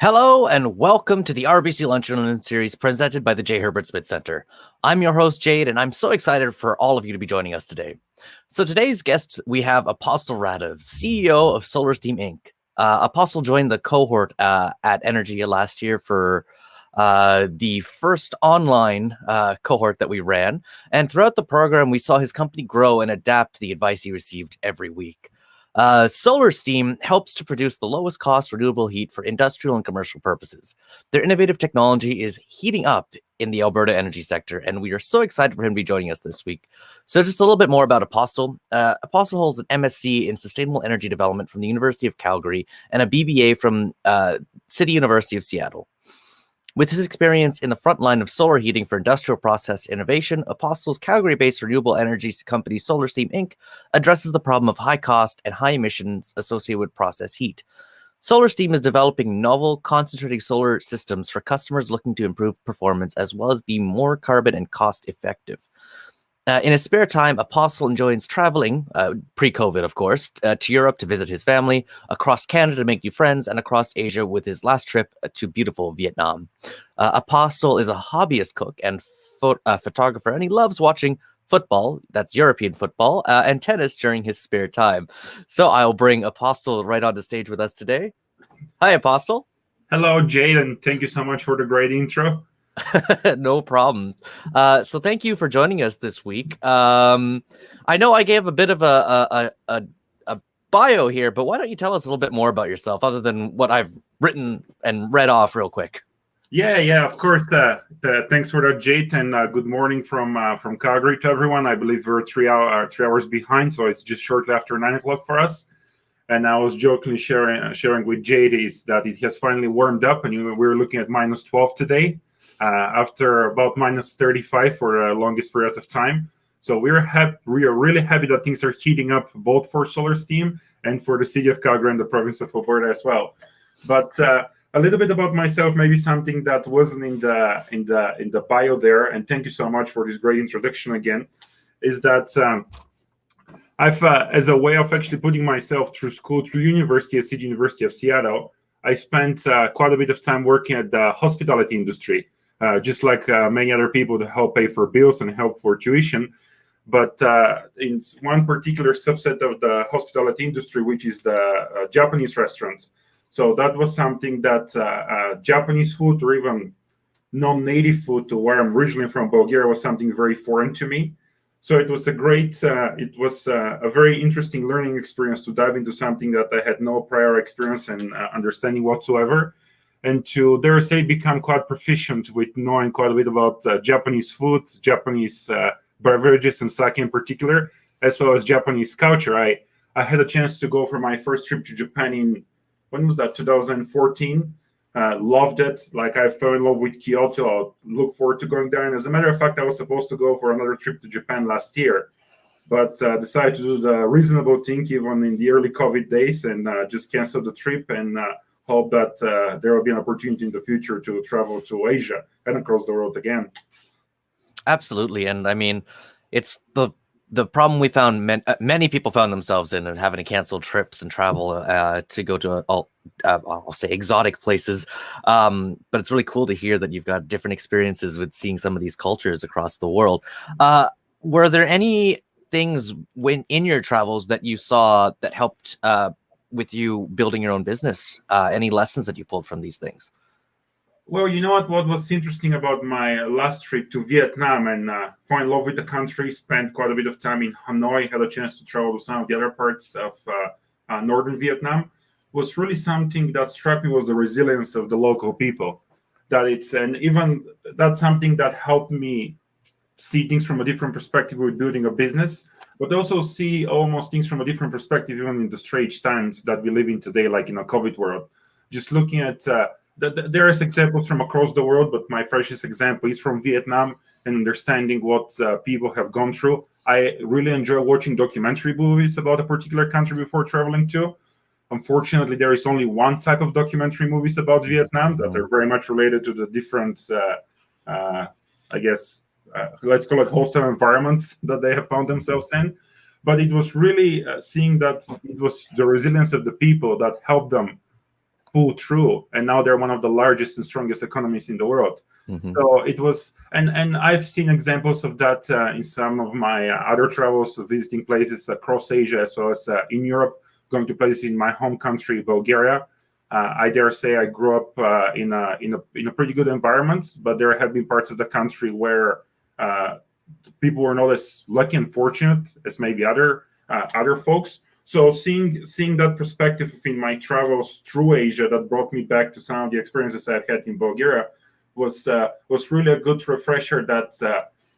Hello and welcome to the RBC Lunch and Learn series presented by the J. Herbert Smith Center. I'm your host, Jade, and I'm so excited for all of you to be joining us today. So today's guest, we have Apostol Radev, CEO of SolarSteam Inc. Apostol joined the cohort at Energia last year for the first online cohort that we ran. And throughout the program, we saw his company grow and adapt to the advice he received every week. SolarSteam helps to produce the lowest cost renewable heat for industrial and commercial purposes. Their innovative technology is heating up in the Alberta energy sector, and we are so excited for him to be joining us this week. So just a little bit more about Apostol. Apostol holds an MSc in Sustainable Energy Development from the University of Calgary and a BBA from City University of Seattle. With his experience in the front line of solar heating for industrial process innovation, Apostol's Calgary-based renewable energy company SolarSteam Inc. addresses the problem of high cost and high emissions associated with process heat. SolarSteam is developing novel concentrating solar systems for customers looking to improve performance as well as be more carbon and cost effective. In his spare time, Apostol enjoys traveling, pre-COVID of course, to Europe to visit his family, across Canada to make new friends, and across Asia with his last trip to beautiful Vietnam. Apostol is a hobbyist cook and photographer, and he loves watching football, that's European football, and tennis during his spare time. So I'll bring Apostol right on the stage with us today. Hi, Apostol. Hello, Jade, and thank you so much for the great intro. No problem. So thank you for joining us this week. I know I gave a bit of a bio here, but why don't you tell us a little bit more about yourself other than what I've written and read off real quick? Yeah, of course. Thanks for that, Jade, and good morning from Calgary to everyone. I believe we're 3 hours behind, so it's just shortly after 9 o'clock for us. And I was jokingly sharing with Jade is that it has finally warmed up, and we're looking at minus 12 today. After about minus 35 for the longest period of time. So we are really happy that things are heating up both for SolarSteam and for the city of Calgary and the province of Alberta as well. But a little bit about myself, maybe something that wasn't in the bio there, and thank you so much for this great introduction again, is that I've as a way of actually putting myself through school, through City University of Seattle, I spent quite a bit of time working at the hospitality industry. Just like many other people to help pay for bills and help for tuition. But in one particular subset of the hospitality industry, which is the Japanese restaurants. So that was something that Japanese food or even non-native food to where I'm originally from, Bulgaria, was something very foreign to me. So it was a very interesting learning experience to dive into something that I had no prior experience and understanding whatsoever. And to, dare say, become quite proficient with knowing quite a bit about Japanese food, Japanese beverages and sake in particular, as well as Japanese culture. I had a chance to go for my first trip to Japan in, when was that, 2014. Loved it. Like, I fell in love with Kyoto. I'll look forward to going there. And as a matter of fact, I was supposed to go for another trip to Japan last year, but decided to do the reasonable thing even in the early COVID days and just cancel the trip and hope that there will be an opportunity in the future to travel to Asia and across the world again. Absolutely. And I mean, it's the problem we found many people found themselves in and having to cancel trips and travel to go to I'll say exotic places. But it's really cool to hear that you've got different experiences with seeing some of these cultures across the world. Were there any things in your travels that you saw that helped with you building your own business? Any lessons that you pulled from these things? Well, you know what was interesting about my last trip to Vietnam and fell in love with the country, spent quite a bit of time in Hanoi, had a chance to travel to some of the other parts of northern Vietnam, was really something that struck me was the resilience of the local people. And even that's something that helped me see things from a different perspective with building a business, but also see almost things from a different perspective, even in the strange times that we live in today, like in a COVID world. Just looking at, there is examples from across the world, but my freshest example is from Vietnam and understanding what people have gone through. I really enjoy watching documentary movies about a particular country before traveling to. Unfortunately, there is only one type of documentary movies about Vietnam that are very much related to the different, let's call it hostile environments that they have found themselves in. But it was really seeing that it was the resilience of the people that helped them pull through, and now they're one of the largest and strongest economies in the world. So it was, and I've seen examples of that in some of my other travels, visiting places across Asia as well as in Europe, going to places in my home country, Bulgaria. I dare say I grew up in a pretty good environment, but there have been parts of the country where people were not as lucky and fortunate as maybe other folks. So seeing that perspective in my travels through Asia, that brought me back to some of the experiences I've had in Bulgaria, was really a good refresher that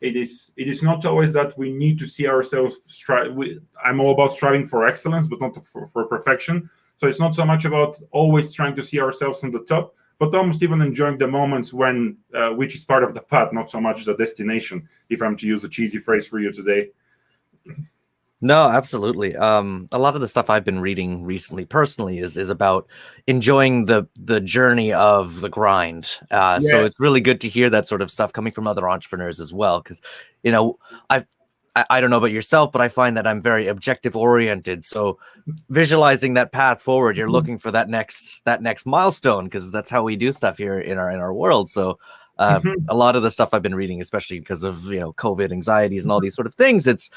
it is not always that we need to see ourselves strive. I'm all about striving for excellence, but not for perfection. So it's not so much about always trying to see ourselves on the top, but almost even enjoying the moments when, which is part of the path, not so much the destination, if I'm to use a cheesy phrase for you today. No, absolutely. A lot of the stuff I've been reading recently, personally, is about enjoying the journey of the grind. So it's really good to hear that sort of stuff coming from other entrepreneurs as well, because I don't know about yourself, but I find that I'm very objective oriented. So visualizing that path forward, you're looking for that next milestone, because that's how we do stuff here in our world. So a lot of the stuff I've been reading, especially because of COVID anxieties and all these sort of things, it's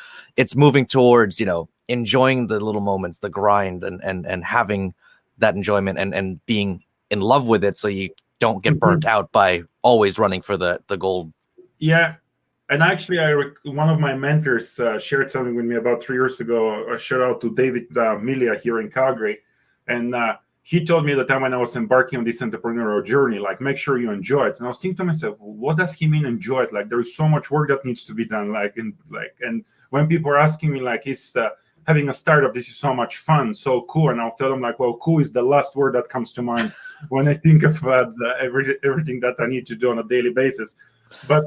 moving towards enjoying the little moments, the grind, and having that enjoyment and being in love with it, so you don't get burnt out by always running for the gold. Yeah. And actually, one of my mentors shared something with me about 3 years ago. A shout out to David Milia here in Calgary. And he told me at the time when I was embarking on this entrepreneurial journey, like, make sure you enjoy it. And I was thinking to myself, what does he mean enjoy it? Like, there is so much work that needs to be done. And when people are asking me, like, is having a startup, this is so much fun, so cool. And I'll tell them, like, well, cool is the last word that comes to mind when I think of everything that I need to do on a daily basis. But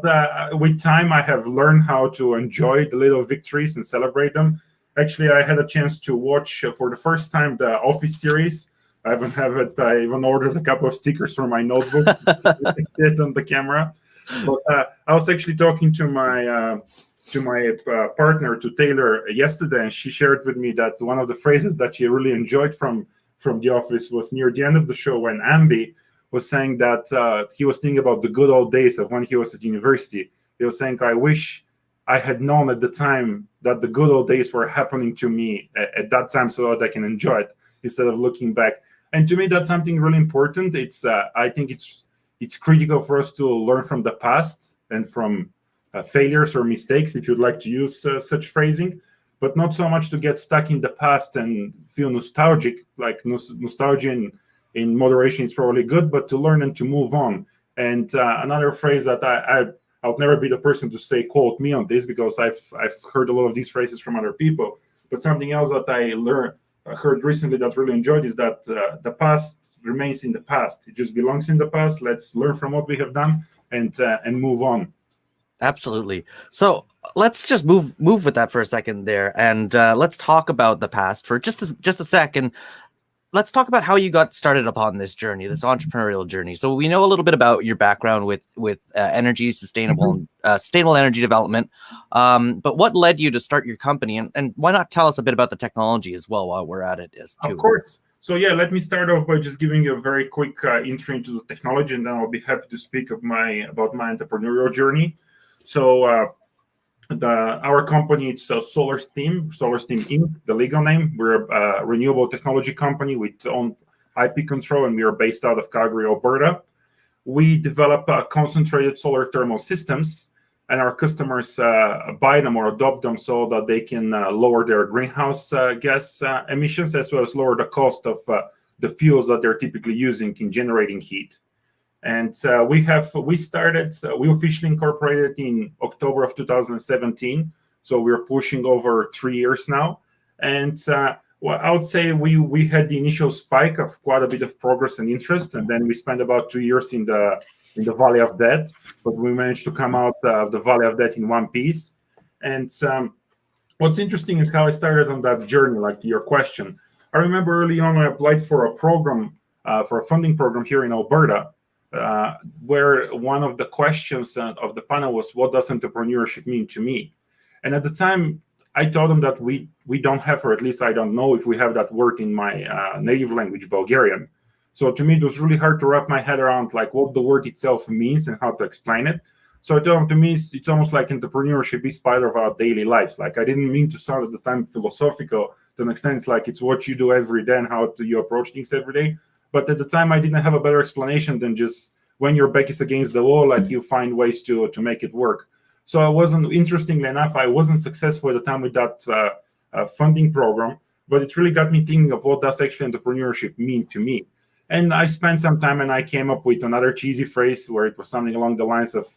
with time, I have learned how to enjoy the little victories and celebrate them. Actually, I had a chance to watch for the first time the Office series. I even ordered a couple of stickers for my notebook to sit on the camera. But I was actually talking to my partner, to Taylor, yesterday, and she shared with me that one of the phrases that she really enjoyed from The Office was near the end of the show, when Ambi was saying that he was thinking about the good old days of when he was at university. He was saying, I wish I had known at the time that the good old days were happening to me at that time, so that I can enjoy it instead of looking back. And to me, that's something really important. I think it's critical for us to learn from the past and from failures or mistakes, if you'd like to use such phrasing, but not so much to get stuck in the past and feel nostalgic. Like nostalgia in moderation is probably good, but to learn and to move on. And another phrase that I'll never be the person to say quote me on this, because I've heard a lot of these phrases from other people. But something else that I heard recently that really enjoyed is that the past remains in the past. It just belongs in the past. Let's learn from what we have done and move on. Absolutely. So let's just move with that for a second there, and let's talk about the past for just a second. Let's talk about how you got started upon this journey, this entrepreneurial journey. So we know a little bit about your background with sustainable energy development, but what led you to start your company, and why not tell us a bit about the technology as well while we're at it too? Of course. So yeah, let me start off by just giving you a very quick intro into the technology, and then I'll be happy to speak about my entrepreneurial journey. So our company, it's SolarSteam Inc, the legal name. We're a renewable technology company with own IP control, and we are based out of Calgary, Alberta. We develop concentrated solar thermal systems, and our customers buy them or adopt them so that they can lower their greenhouse gas emissions, as well as lower the cost of the fuels that they're typically using in generating heat. And we officially incorporated in October of 2017. So we're pushing over 3 years now. And I would say we had the initial spike of quite a bit of progress and interest. And then we spent about 2 years in the valley of death, but we managed to come out of the valley of death in one piece. And what's interesting is how I started on that journey, like your question. I remember early on I applied for a program, for a funding program here in Alberta, where one of the questions of the panel was, what does entrepreneurship mean to me? And at the time, I told them that we don't have, or at least I don't know if we have that word in my native language, Bulgarian. So to me, it was really hard to wrap my head around like what the word itself means and how to explain it. So to me, it's almost like entrepreneurship is part of our daily lives. Like I didn't mean to sound at the time philosophical to an extent. It's like it's what you do every day and how you approach things every day. But at the time, I didn't have a better explanation than just when your back is against the wall, like you find ways to make it work. So I wasn't, interestingly enough, I wasn't successful at the time with that funding program, but it really got me thinking of what does actually entrepreneurship mean to me. And I spent some time and I came up with another cheesy phrase where it was something along the lines of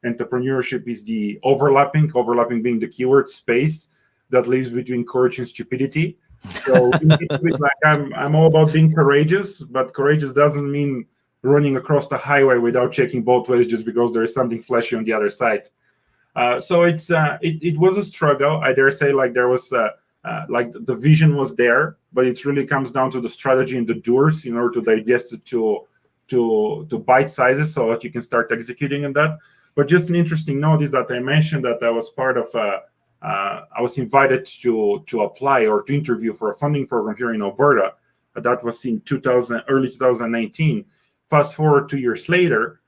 entrepreneurship is the overlapping being the keyword space that lives between courage and stupidity. So like I'm all about being courageous, but courageous doesn't mean running across the highway without checking both ways just because there is something flashy on the other side. So it was a struggle. I dare say, like there was like the vision was there, but it really comes down to the strategy and the doers in order to digest it to bite sizes so that you can start executing on that. But just an interesting note is that I mentioned that I was part of I was invited to apply or to interview for a funding program here in Alberta. That was in early 2019. Fast forward 2 years later,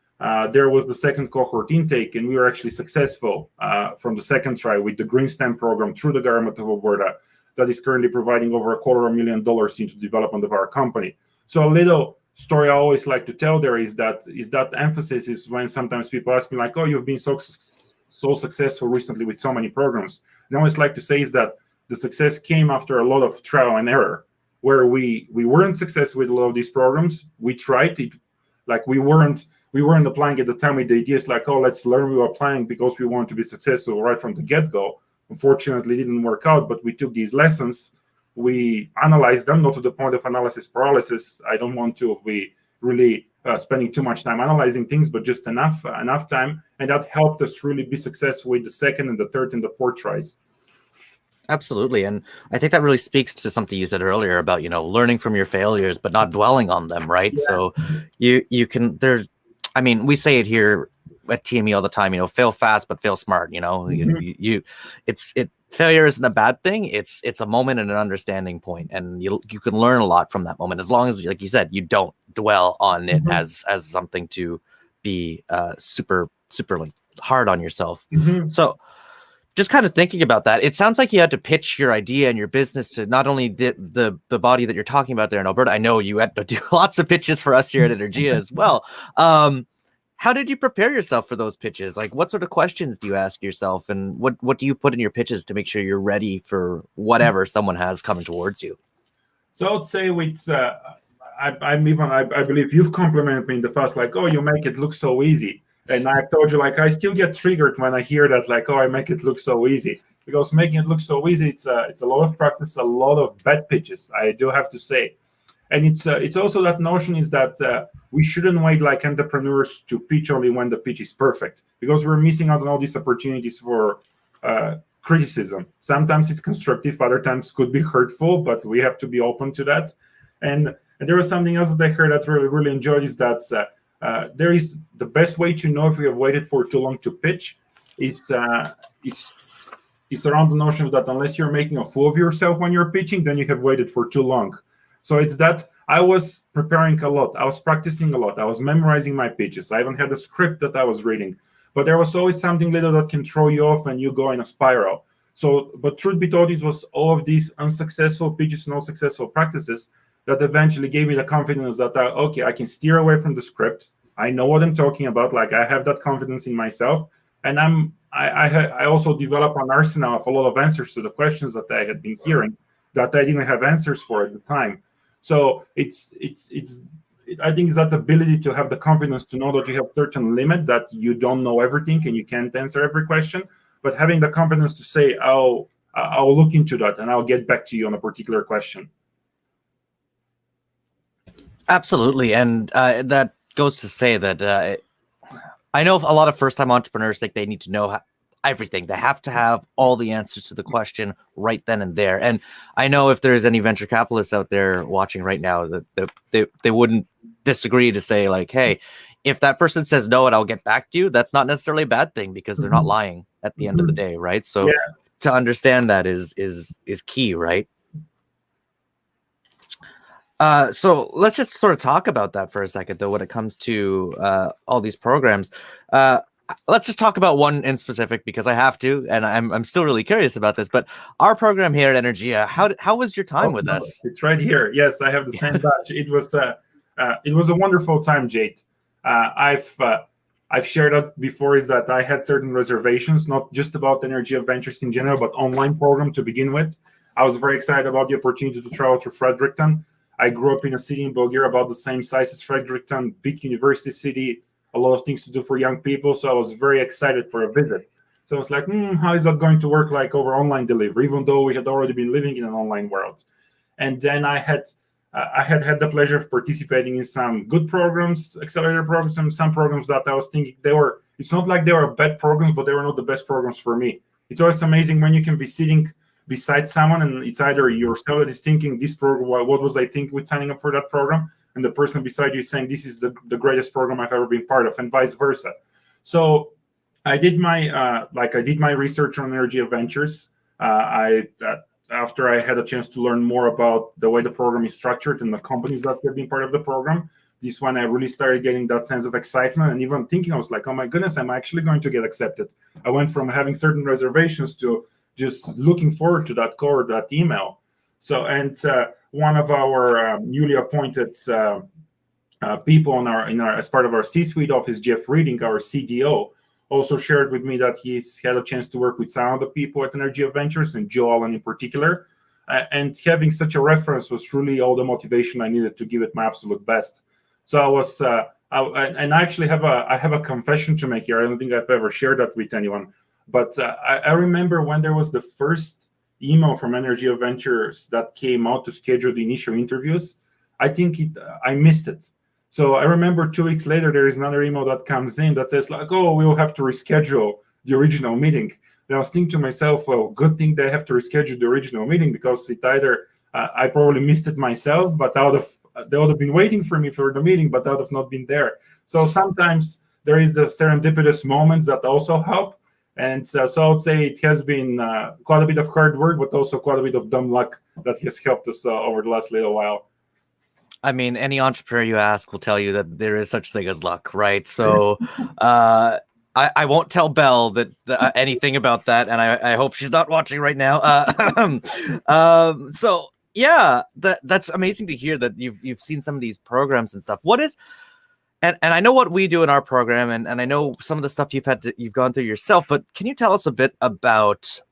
there was the second cohort intake, and we were actually successful from the second try with the Green STEM program through the government of Alberta that is currently providing over $250,000 into development of our company. So a little story I always like to tell there is that emphasis is when sometimes people ask me like, oh, you've been so successful recently with so many programs. And I always like to say is that the success came after a lot of trial and error, where we weren't successful with a lot of these programs. We tried it, like we weren't applying at the time with the ideas like, oh, let's learn. We were applying because we want to be successful right from the get-go. Unfortunately, it didn't work out, but we took these lessons, we analyzed them, not to the point of analysis paralysis. I don't want to be really spending too much time analyzing things, but just enough time, and that helped us really be successful with the second and the third and the fourth tries. Absolutely. And I think that really speaks to something you said earlier about, learning from your failures, but not dwelling on them, right? Yeah. So you can, we say it here at TME all the time, fail fast, but fail smart, mm-hmm. Failure isn't a bad thing. It's a moment and an understanding point, and you can learn a lot from that moment, as long as, like you said, you don't dwell on it mm-hmm. as something to be super like hard on yourself. Mm-hmm. So just kind of thinking about that, it sounds like you had to pitch your idea and your business to not only the body that you're talking about there in Alberta. I know you had to do lots of pitches for us here at Energia as well. How did you prepare yourself for those pitches? Like, what sort of questions do you ask yourself, and what do you put in your pitches to make sure you're ready for whatever someone has coming towards you? So I would say with I believe you've complimented me in the past, like, oh, you make it look so easy. And I've told you, like, I still get triggered when I hear that, like, oh, I make it look so easy. Because making it look so easy, it's a lot of practice, a lot of bad pitches, I do have to say. And it's also that notion is that we shouldn't wait like entrepreneurs to pitch only when the pitch is perfect, because we're missing out on all these opportunities for criticism. Sometimes it's constructive, other times could be hurtful, but we have to be open to that. And there was something else that I heard that really enjoyed is that there is the best way to know if we have waited for too long to pitch is around the notion that unless you're making a fool of yourself when you're pitching, then you have waited for too long. So it's that I was preparing a lot. I was practicing a lot. I was memorizing my pitches. I even had a script that I was reading. But there was always something little that can throw you off and you go in a spiral. So, but truth be told, it was all of these unsuccessful pitches and unsuccessful practices that eventually gave me the confidence that, I can steer away from the script. I know what I'm talking about. Like, I have that confidence in myself. And I also developed an arsenal of a lot of answers to the questions that I had been hearing that I didn't have answers for at the time. So I think it's that ability to have the confidence to know that you have certain limit, that you don't know everything and you can't answer every question, but having the confidence to say, I'll look into that and I'll get back to you on a particular question. Absolutely. And that goes to say that I know a lot of first-time entrepreneurs think they need to know everything. They have to have all the answers to the question right then and there. And I know if there's any venture capitalists out there watching right now, that they wouldn't disagree to say, like, hey, if that person says no and I'll get back to you, that's not necessarily a bad thing, because they're not lying at the end of the day, right? So to understand that is key, right? So let's just sort of talk about that for a second, though, when it comes to all these programs. Let's just talk about one in specific because I have to, and I'm still really curious about this. But our program here at Energia, how was your time with No, us? it's right here. Yes, I have the same badge. It was a wonderful time, Jade. I've shared that before. Is that I had certain reservations, not just about Energia Ventures in general, but online program to begin with. I was very excited about the opportunity to travel to Fredericton. I grew up in a city in Bulgaria about the same size as Fredericton, big university city, a lot of things to do for young people. So I was very excited for a visit. So I was like, how is that going to work like over online delivery, even though we had already been living in an online world? And then I had the pleasure of participating in some good programs, accelerator programs, and some programs that I was thinking it's not like they were bad programs, but they were not the best programs for me. It's always amazing when you can be sitting beside someone and it's either yourself that is thinking this program, what was I thinking with signing up for that program? And the person beside you is saying, this is the greatest program I've ever been part of, and vice versa. So I did my research on Energia Ventures. After I had a chance to learn more about the way the program is structured and the companies that have been part of the program, this one I really started getting that sense of excitement and even thinking, I was like, oh my goodness, I'm actually going to get accepted. I went from having certain reservations to just looking forward to that call or that email. So, and one of our newly appointed people as part of our C-suite office, Jeff Reading, our CDO, also shared with me that he's had a chance to work with some of the people at Energia Ventures, and Joe Allen in particular. And having such a reference was truly all the motivation I needed to give it my absolute best. So I was, and I actually have a confession to make here. I don't think I've ever shared that with anyone. But I remember when there was the first email from Energia Ventures that came out to schedule the initial interviews, I missed it. So I remember 2 weeks later, there is another email that comes in that says like, oh, we'll have to reschedule the original meeting. And I was thinking to myself, well, good thing they have to reschedule the original meeting because it either I probably missed it myself, but they would have been waiting for me for the meeting, but I would have not been there. So sometimes there is the serendipitous moments that also help. And so I would say it has been quite a bit of hard work, but also quite a bit of dumb luck that has helped us over the last little while. I mean, any entrepreneur you ask will tell you that there is such thing as luck, right? So I won't tell Belle that anything about that, and I hope she's not watching right now. So yeah, that's amazing to hear that you've seen some of these programs and stuff. What is and I know what we do in our program, and I know some of the stuff you've gone through yourself, but can you tell us a bit about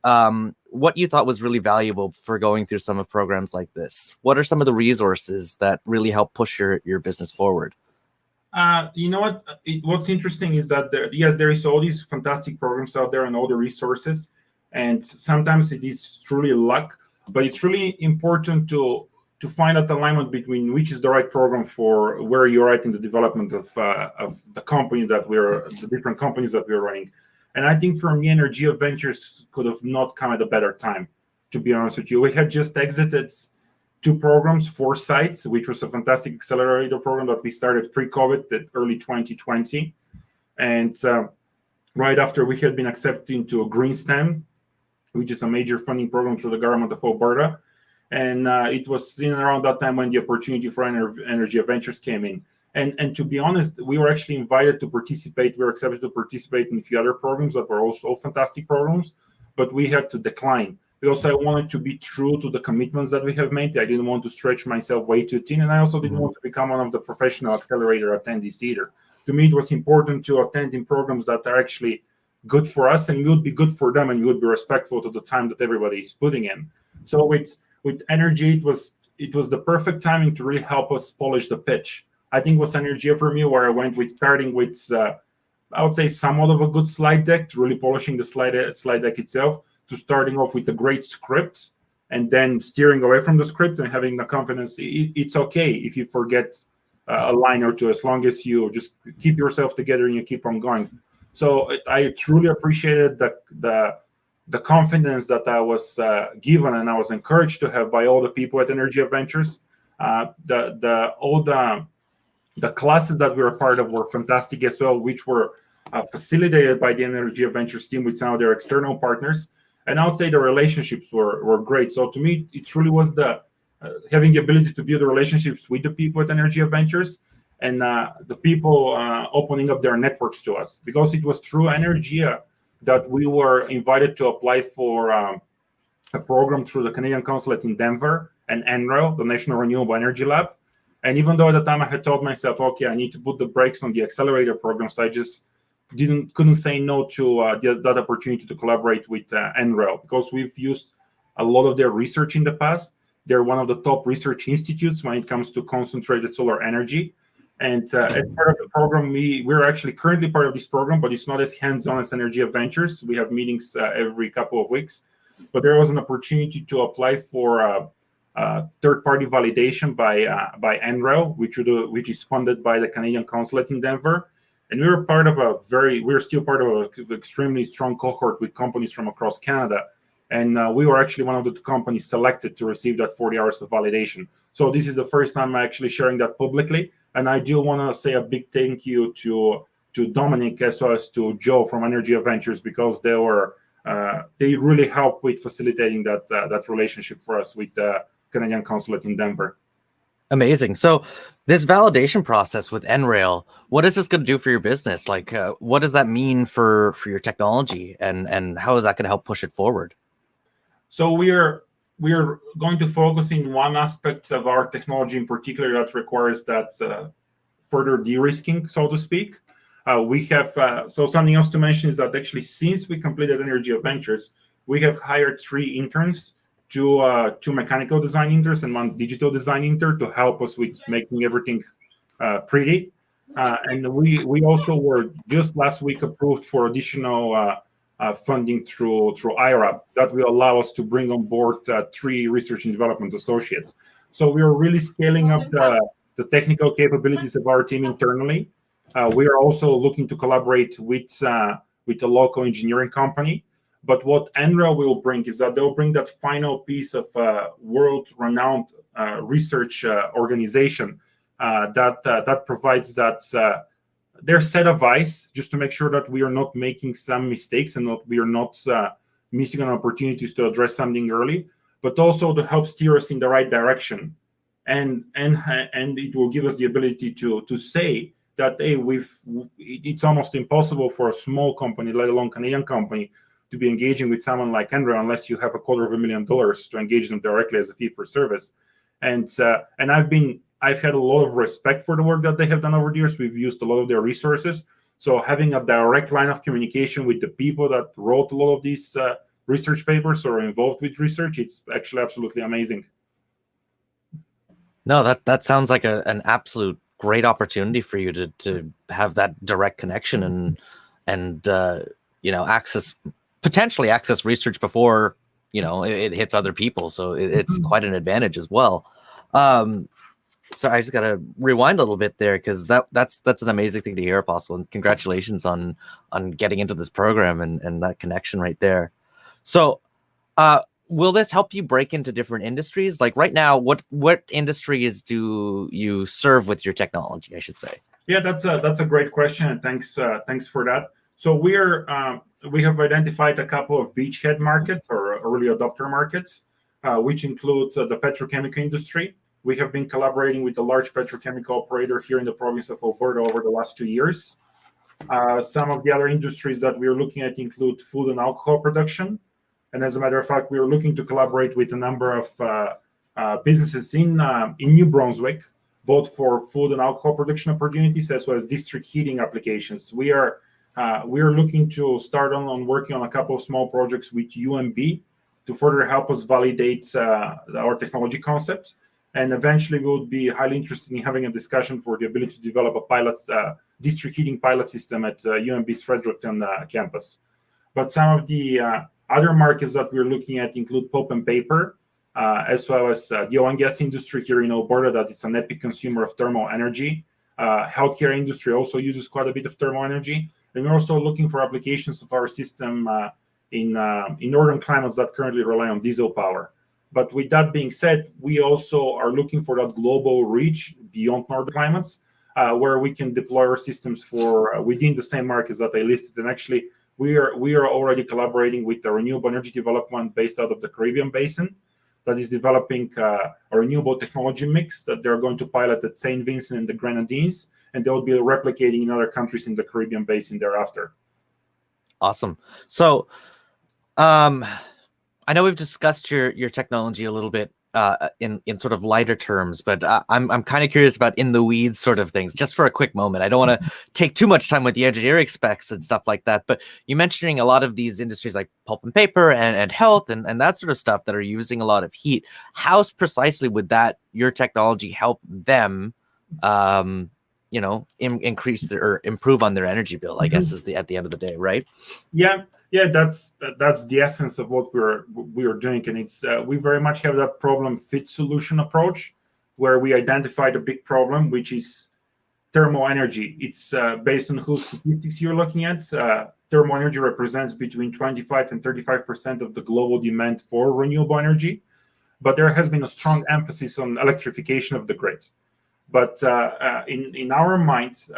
what you thought was really valuable for going through some of programs like this? What are some of the resources that really help push your business forward? You know what? What's interesting is that there is all these fantastic programs out there and all the resources, and sometimes it is truly luck, but it's really important to find that alignment between which is the right program for where you're at in the development of the company the different companies that we're running. And I think for me, Energia Ventures could have not come at a better time, to be honest with you. We had just exited 2 programs, 4 sites, which was a fantastic accelerator program that we started pre-COVID at early 2020. And right after we had been accepted into a Green STEM, which is a major funding program through the government of Alberta. And it was in around that time when the opportunity for Energia Ventures came in. And to be honest, we were actually invited to participate. We were accepted to participate in a few other programs that were also fantastic programs, but we had to decline because I wanted to be true to the commitments that we have made. I didn't want to stretch myself way too thin, and I also didn't want to become one of the professional accelerator attendees either. To me, it was important to attend in programs that are actually good for us, and we would be good for them, and we would be respectful to the time that everybody is putting in. So with Energy, it was the perfect timing to really help us polish the pitch. I think it was Energia for me where I went with starting with, I would say, somewhat of a good slide deck, to really polishing the slide deck itself, to starting off with a great script, and then steering away from the script and having the confidence. It's okay if you forget a line or two, as long as you just keep yourself together and you keep on going. So I truly appreciated the confidence that I was given and I was encouraged to have by all the people at Energia Ventures. The classes that we were part of were fantastic as well, which were facilitated by the Energia Ventures team with some of their external partners. And I would say the relationships were great. So to me, it truly was the having the ability to build relationships with the people at Energia Ventures, and the people opening up their networks to us, because it was through Energia that we were invited to apply for a program through the Canadian Consulate in Denver and NREL, the National Renewable Energy Lab. And even though at the time I had told myself, okay, I need to put the brakes on the accelerator programs, I just couldn't say no to that opportunity to collaborate with NREL, because we've used a lot of their research in the past. They're one of the top research institutes when it comes to concentrated solar energy. And as part of the program, we're actually currently part of this program, but it's not as hands-on as Energia Ventures. We have meetings every couple of weeks. But there was an opportunity to apply for third-party validation by NREL, which is funded by the Canadian Consulate in Denver. And we're still part of an extremely strong cohort with companies from across Canada. And we were actually one of the companies selected to receive that 40 hours of validation. So this is the first time I'm actually sharing that publicly. And I do want to say a big thank you to Dominic as well as to Joe from Energia Ventures, because they really helped with facilitating that relationship for us with the Canadian Consulate in Denver. Amazing. So this validation process with NRail, what is this going to do for your business? Like, what does that mean for your technology, and how is that going to help push it forward? So we are going to focus in one aspect of our technology in particular that requires that further de-risking, so to speak. We have so something else to mention is that actually since we completed Energia Ventures, we have hired 3 interns, two mechanical design interns and 1 digital design intern, to help us with making everything pretty. And we also were just last week approved for additional funding through IRAP that will allow us to bring on board 3 research and development associates. So we are really scaling up the technical capabilities of our team internally. We are also looking to collaborate with a local engineering company. But what NREL will bring is that they'll bring that final piece of world-renowned research organization that provides their set of eyes, just to make sure that we are not making some mistakes and we are not missing on opportunities to address something early, but also to help steer us in the right direction. And it will give us the ability to say that, hey, it's almost impossible for a small company, let alone Canadian company, to be engaging with someone like NREL unless you have $250,000 to engage them directly as a fee for service. And I've had a lot of respect for the work that they have done over the years. We've used a lot of their resources. So having a direct line of communication with the people that wrote a lot of these research papers or are involved with research, it's actually absolutely amazing. No, that sounds like an absolute great opportunity for you to have that direct connection and potentially access research before it hits other people. So it's quite an advantage as well. So I just got to rewind a little bit there, because that's an amazing thing to hear, Apostle, and congratulations on getting into this program and that connection right there. So will this help you break into different industries? Like right now, what industries do you serve with your technology, I should say? Yeah, that's a great question, and thanks for that. So we have identified a couple of beachhead markets or early adopter markets, which includes the petrochemical industry. We have been collaborating with a large petrochemical operator here in the province of Alberta over the last 2 years. Some of the other industries that we are looking at include food and alcohol production. And as a matter of fact, we are looking to collaborate with a number of businesses in New Brunswick, both for food and alcohol production opportunities as well as district heating applications. We are looking to start on working on a couple of small projects with UMB to further help us validate our technology concepts. And eventually, we would be highly interested in having a discussion for the ability to develop a district heating pilot system at UMB's Fredericton campus. But some of the other markets that we're looking at include pulp and paper, as well as the oil and gas industry here in Alberta, that is an epic consumer of thermal energy. Healthcare industry also uses quite a bit of thermal energy. And we're also looking for applications of our system in northern climates that currently rely on diesel power. But with that being said, we also are looking for that global reach beyond northern climates, where we can deploy our systems for within the same markets that I listed. And actually, we are already collaborating with the renewable energy development based out of the Caribbean basin that is developing a renewable technology mix that they're going to pilot at St. Vincent and the Grenadines, and they'll be replicating in other countries in the Caribbean basin thereafter. Awesome. So, I know we've discussed your technology a little bit in sort of lighter terms, but I'm kind of curious about in the weeds sort of things, just for a quick moment. I don't want to take too much time with the engineering specs and stuff like that, but you mentioning a lot of these industries like pulp and paper and health and that sort of stuff that are using a lot of heat. How precisely would your technology help them increase or improve on their energy bill, I guess, at the end of the day, right? Yeah, that's the essence of what we're doing, and it's we very much have that problem fit solution approach, where we identified a big problem, which is thermal energy. It's based on whose statistics you're looking at. Thermal energy represents between 25 and 35% of the global demand for renewable energy, but there has been a strong emphasis on electrification of the grid. But in our minds,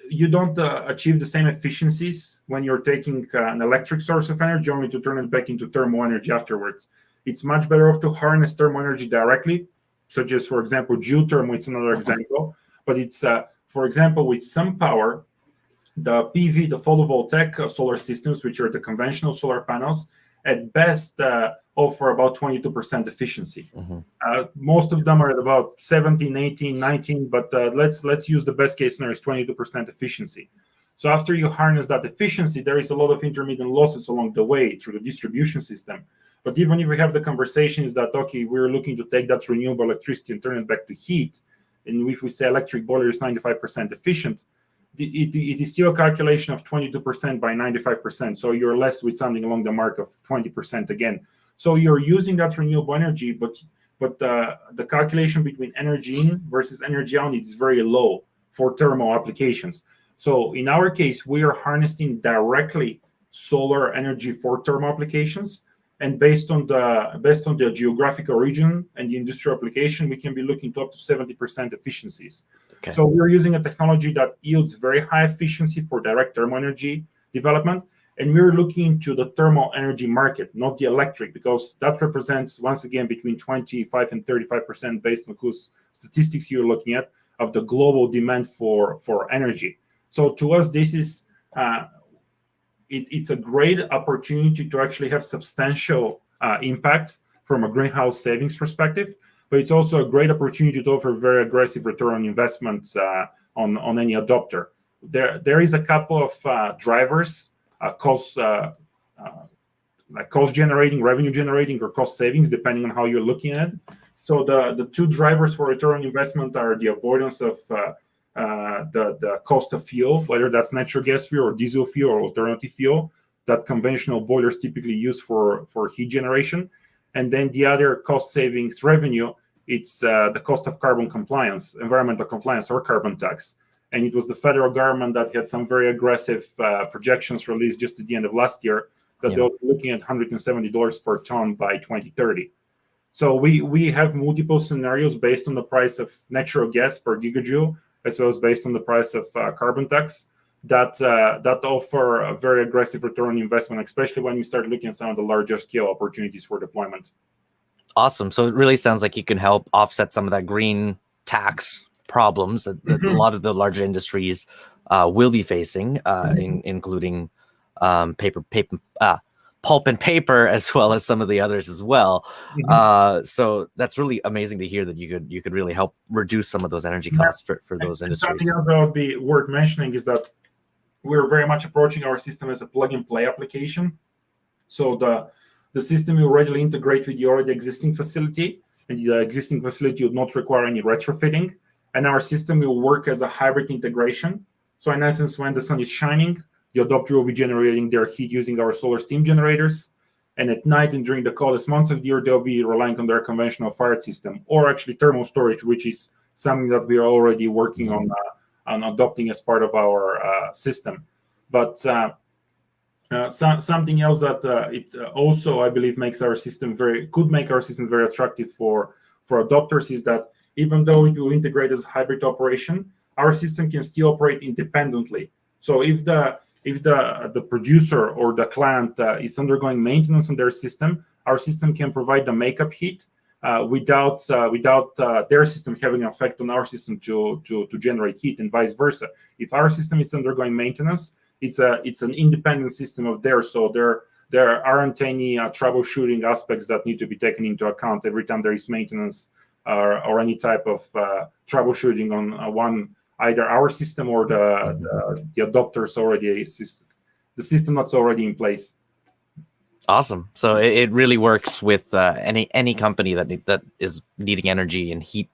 you don't achieve the same efficiencies when you're taking an electric source of energy only to turn it back into thermal energy afterwards. It's much better off to harness thermal energy directly, such as, for example, geothermal. It's another example. But it's, for example, with some power, the PV, the photovoltaic solar systems, which are the conventional solar panels, at best offer about 22% efficiency. Most of them are at about 17, 18, 19, but let's use the best case scenario is 22% efficiency. So after you harness that efficiency, there is a lot of intermittent losses along the way through the distribution system. But even if we have the conversations that, okay, we're looking to take that renewable electricity and turn it back to heat, and if we say electric boiler is 95% efficient, it is still a calculation of 22% by 95%. So you're less with something along the mark of 20% again. So you're using that renewable energy, but the calculation between energy in versus energy out is very low for thermal applications. So in our case, we are harnessing directly solar energy for thermal applications. And based on the geographical region and the industrial application, we can be looking to up to 70% efficiencies. Okay. So we're using a technology that yields very high efficiency for direct thermal energy development. And we're looking to the thermal energy market, not the electric, because that represents, once again, between 25 and 35% based on whose statistics you're looking at of the global demand for energy. So to us, this is it's a great opportunity to actually have substantial impact from a greenhouse savings perspective, but it's also a great opportunity to offer very aggressive return on investments on any adopter. There is a couple of drivers, cost generating, revenue generating, or cost savings, depending on how you're looking at it. So the two drivers for return on investment are the avoidance of the cost of fuel, whether that's natural gas fuel or diesel fuel or alternative fuel that conventional boilers typically use for heat generation. And then the other cost savings revenue, it's the cost of carbon compliance, environmental compliance, or carbon tax. And it was the federal government that had some very aggressive projections released just at the end of last year that they were looking at $170 per ton by 2030. So we have multiple scenarios based on the price of natural gas per gigajoule, as well as based on the price of carbon tax, that offer a very aggressive return on investment, especially when we start looking at some of the larger scale opportunities for deployment. Awesome. So it really sounds like you can help offset some of that green tax problems that a lot of the larger industries will be facing, including pulp and paper, as well as some of the others as well. So that's really amazing to hear that you could really help reduce some of those energy costs for those industries. Something else that would be worth mentioning is that we're very much approaching our system as a plug-and-play application. So the system will readily integrate with the already existing facility, and the existing facility would not require any retrofitting. And our system will work as a hybrid integration. So in essence, when the sun is shining, the adopter will be generating their heat using our SolarSteam generators. And at night and during the coldest months of the year, they'll be relying on their conventional fired system, or actually thermal storage, which is something that we are already working on adopting as part of our system. But something else that it also, I believe, makes our system very attractive for adopters is that even though it will integrate as a hybrid operation, our system can still operate independently. So if the if the producer or the client is undergoing maintenance on their system, our system can provide the makeup heat without their system having an effect on our system to generate heat, and vice versa. If our system is undergoing maintenance, it's an independent system of theirs, so there aren't any troubleshooting aspects that need to be taken into account every time there is maintenance or any type of troubleshooting on either our system or the adopters already the system that's already in place. Awesome. So it really works with any company that is needing energy and heat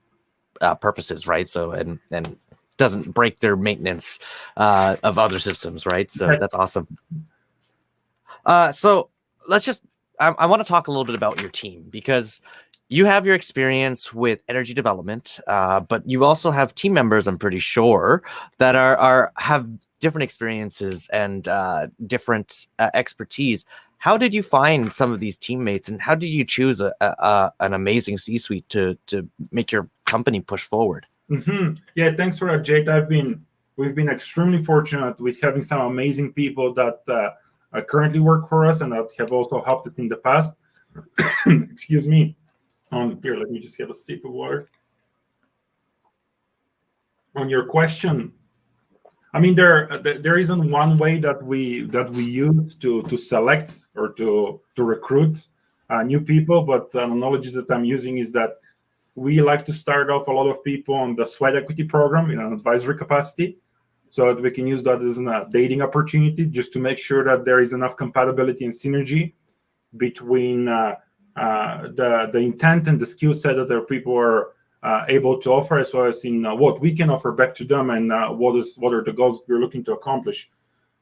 purposes, right? So and doesn't break their maintenance of other systems, right? So that's awesome. So let's just I want to talk a little bit about your team, because you have your experience with energy development, but you also have team members, I'm pretty sure, that have different experiences and different expertise. How did you find some of these teammates, and how did you choose an amazing C-suite to make your company push forward? Mm-hmm. Yeah, thanks for that, Jake. We've been extremely fortunate with having some amazing people that currently work for us and that have also helped us in the past. Excuse me. Here, let me just have a sip of water. On your question, I mean, there isn't one way that we use to select or to recruit new people, but the analogy that I'm using is that we like to start off a lot of people on the sweat equity program in an advisory capacity, so that we can use that as a dating opportunity, just to make sure that there is enough compatibility and synergy between the intent and the skill set that our people are able to offer, as well as in what we can offer back to them, and what are the goals we're looking to accomplish.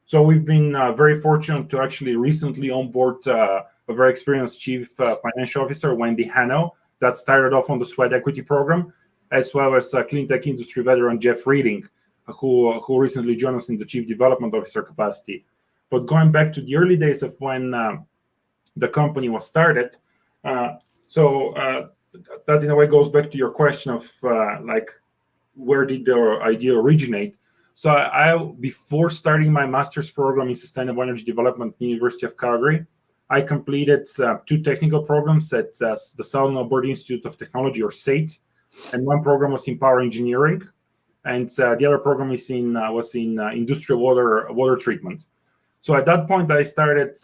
So we've been very fortunate to actually recently onboard a very experienced chief financial officer, Wendy Hanno, that started off on the sweat equity program, as well as clean tech industry veteran Jeff Reading, who recently joined us in the chief development officer capacity. But going back to the early days of when the company was started, that in a way goes back to your question of like, where did the idea originate? So I before starting my master's program in sustainable energy development at the University of Calgary, I completed 2 technical programs at the Southern Alberta Institute of Technology, or SAIT, and one program was in power engineering, and the other program was in industrial water treatment. So at that point, I started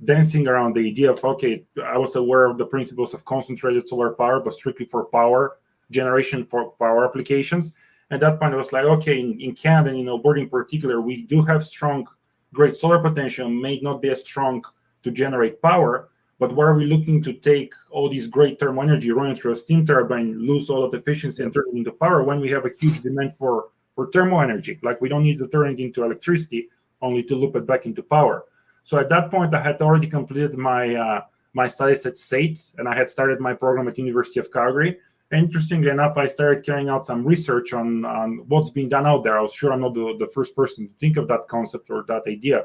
dancing around the idea of, okay, I was aware of the principles of concentrated solar power, but strictly for power generation, for power applications. At that point, I was like, okay, in Canada, in Alberta in particular, we do have strong, great solar potential, may not be as strong to generate power, but where are we looking to take all these great thermal energy, run it through a steam turbine, lose all that efficiency and turn it into power, when we have a huge demand for thermal energy? Like, we don't need to turn it into electricity, only to loop it back into power. So at that point, I had already completed my studies at SAIT, and I had started my program at University of Calgary. And interestingly enough, I started carrying out some research on what's being done out there. I was sure I'm not the first person to think of that concept or that idea.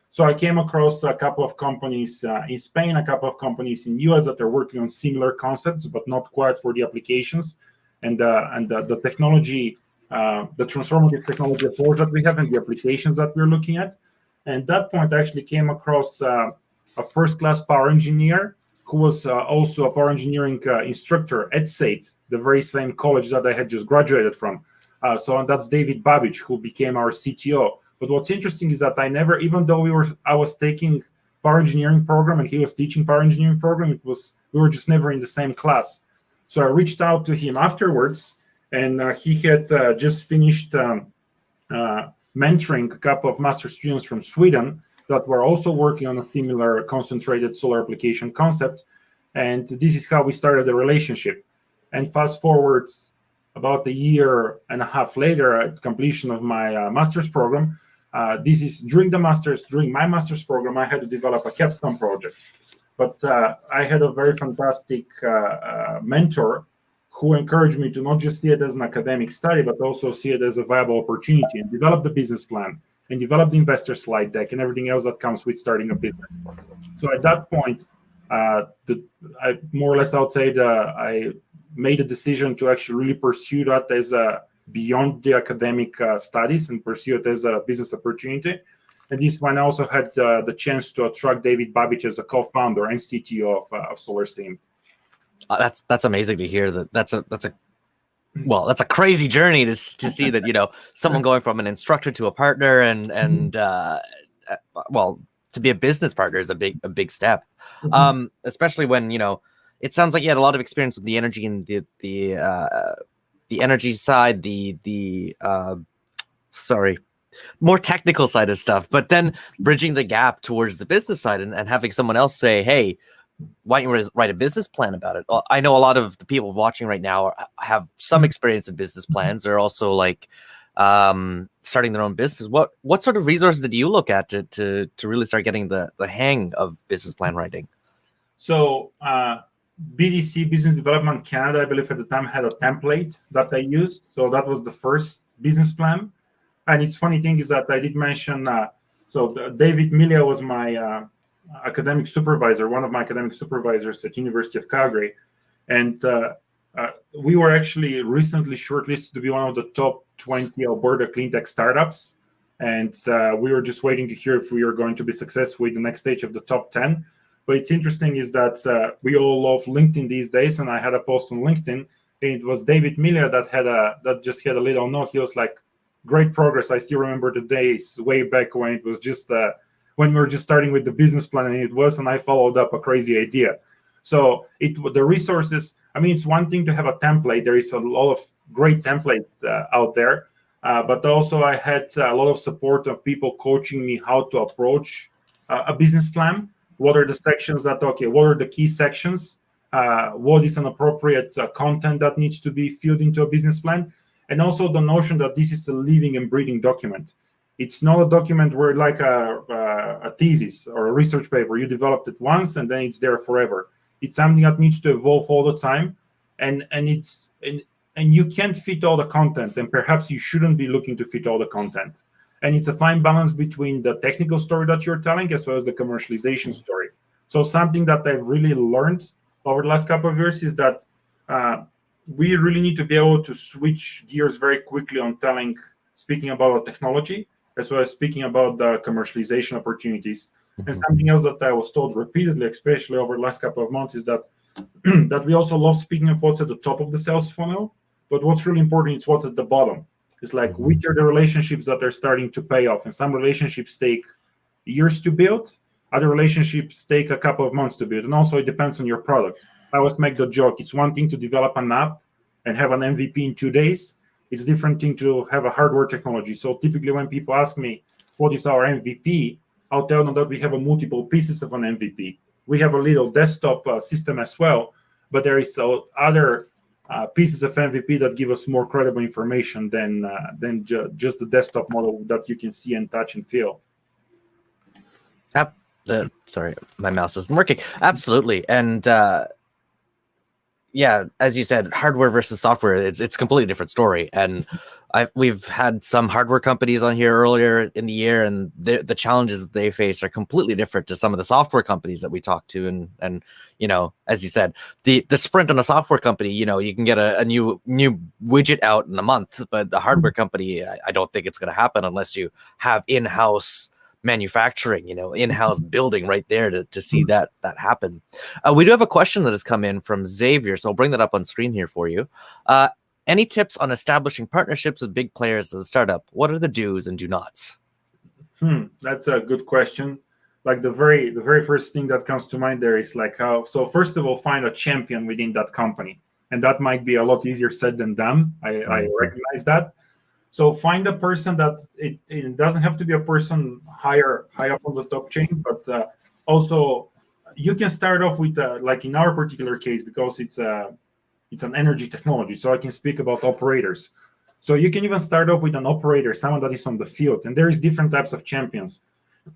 So I came across a couple of companies in Spain, a couple of companies in US that are working on similar concepts, but not quite for the applications. And the technology, the transformative technology approach that we have, and the applications that we're looking at. And at that point, I actually came across a first-class power engineer who was also a power engineering instructor at SAIT, the very same college that I had just graduated from. So that's David Babbage, who became our CTO. But what's interesting is that I never, even though I was taking power engineering program and he was teaching power engineering program, we were just never in the same class. So I reached out to him afterwards, and he had just finished mentoring a couple of master students from Sweden that were also working on a similar concentrated solar application concept. And this is how we started the relationship. And fast forward about a year and a half later, at completion of my master's program, this is during my master's program, I had to develop a capstone project. But I had a very fantastic mentor who encouraged me to not just see it as an academic study, but also see it as a viable opportunity, and develop the business plan, and develop the investor slide deck, and everything else that comes with starting a business. So at that point, I more or less, I would say, I made a decision to actually really pursue that as beyond the academic studies, and pursue it as a business opportunity. And this one I also had the chance to attract David Babbage as a co-founder and CTO of SolarSteam. That's amazing to hear. That's a crazy journey to see that someone going from an instructor to a partner and to be a business partner is a big step. Especially when it sounds like you had a lot of experience with the energy and the energy side, the more technical side of stuff, but then bridging the gap towards the business side and having someone else say, hey, why don't you write a business plan about it? Well, I know a lot of the people watching right now have some experience in business plans. They're also like starting their own business. What sort of resources did you look at to really start getting the hang of business plan writing? So BDC, Business Development Canada, I believe at the time had a template that I used. So that was the first business plan. And it's funny thing is that I did mention, David Milia was my academic supervisor, one of my academic supervisors at University of Calgary. And we were actually recently shortlisted to be one of the top 20 Alberta clean tech startups. And we were just waiting to hear if we were going to be successful with the next stage of the top 10. But it's interesting is that we all love LinkedIn these days. And I had a post on LinkedIn. And it was David Milia that just had a little note. He was like, great progress. I still remember the days way back when it was just when we were just starting with the business plan, and I followed up a crazy idea. So the resources, it's one thing to have a template. There is a lot of great templates out there, but also I had a lot of support of people coaching me how to approach a business plan. What are the sections what are the key sections? What is an appropriate content that needs to be filled into a business plan? And also the notion that this is a living and breathing document. It's not a document where like a thesis or a research paper, you developed it once and then it's there forever. It's something that needs to evolve all the time. And you can't fit all the content, and perhaps you shouldn't be looking to fit all the content. And it's a fine balance between the technical story that you're telling as well as the commercialization story. So something that I've really learned over the last couple of years is that we really need to be able to switch gears very quickly on speaking about technology, as well as speaking about the commercialization opportunities. Mm-hmm. And something else that I was told repeatedly, especially over the last couple of months, is that that we also love speaking of what's at the top of the sales funnel, but what's really important is what's at the bottom. It's like, mm-hmm. which are the relationships that are starting to pay off? And some relationships take years to build, other relationships take a couple of months to build, and also it depends on your product. I always make the joke, it's one thing to develop an app and have an MVP in 2 days. It's a different thing to have a hardware technology. So typically when people ask me, what is our MVP? I'll tell them that we have multiple pieces of an MVP. We have a little desktop system as well, but there is other pieces of MVP that give us more credible information than just the desktop model that you can see and touch and feel. Sorry, my mouse isn't working. Absolutely. And yeah, as you said, hardware versus software, it's a completely different story. And we've had some hardware companies on here earlier in the year, and the challenges that they face are completely different to some of the software companies that we talk to. And as you said, the sprint on a software company, you can get a new widget out in a month, but the hardware company, I don't think it's going to happen unless you have in-house manufacturing, in-house building right there to see that happen. We do have a question that has come in from Xavier, so I'll bring that up on screen here for you. Any tips on establishing partnerships with big players as a startup? What are the do's and do nots? That's a good question. Like the very first thing that comes to mind there is like so first of all, find a champion within that company. And that might be a lot easier said than done. I recognize that. So find a person that it doesn't have to be a person high up on the top chain, but also you can start off with like in our particular case, because it's an energy technology. So I can speak about operators. So you can even start off with an operator, someone that is on the field, and there is different types of champions.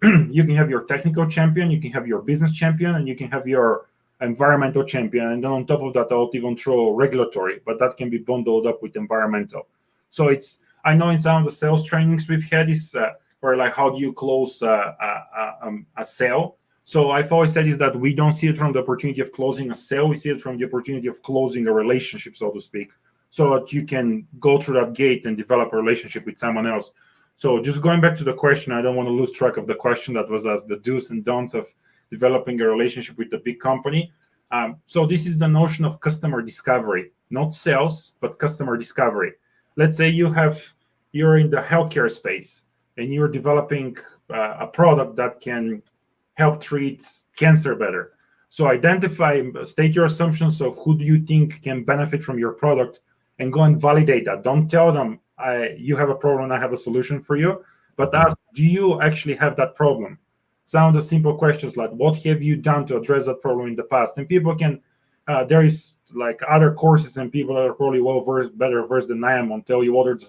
You can have your technical champion, you can have your business champion, and you can have your environmental champion. And then on top of that, I'll even throw regulatory, but that can be bundled up with environmental. So I know in some of the sales trainings we've had is or like how do you close a sale. So I've always said is that we don't see it from the opportunity of closing a sale. We see it from the opportunity of closing a relationship, so to speak, so that you can go through that gate and develop a relationship with someone else. So just going back to the question, I don't want to lose track of the question that was asked, the do's and don'ts of developing a relationship with a big company. So this is the notion of customer discovery, not sales, but customer discovery. Let's say you're in the healthcare space and you're developing a product that can help treat cancer better. So state your assumptions of who do you think can benefit from your product and go and validate that. Don't tell them, you have a problem, I have a solution for you, but ask, do you actually have that problem? Some of the simple questions like, what have you done to address that problem in the past? And people can, there is like other courses and people that are probably better versed than I am on tell you what are